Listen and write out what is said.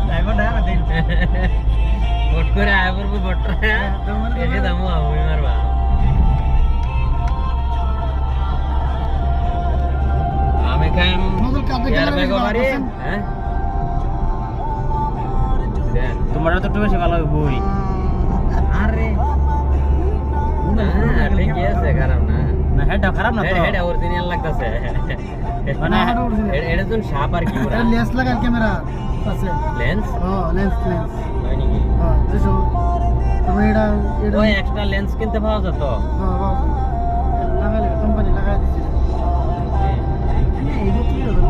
diamond है ना दिन বট করে আয় করবো বটটা এসে দামু আমি মারবা আমি খাম ইয়ার বেগো বাড়ি হ্যাঁ তোমার তো একটু বেশি ভালো হবে বই আরে না ঠিক আছে খারাপ না না হেডটা খারাপ না তো হেড অরিজিনাল লাগতাছে মানে এটা তো সাপ আর কি পুরা লেন্স লাগা ক্যামেরা আছে লেন্স লেন্স হয় নাকি যেসব তুমি এটা ওই এক্সট্রা লেন্স কিনতে পাওয়া যেত লাগালে কোম্পানি লাগাই দিছে এই যে কি হলো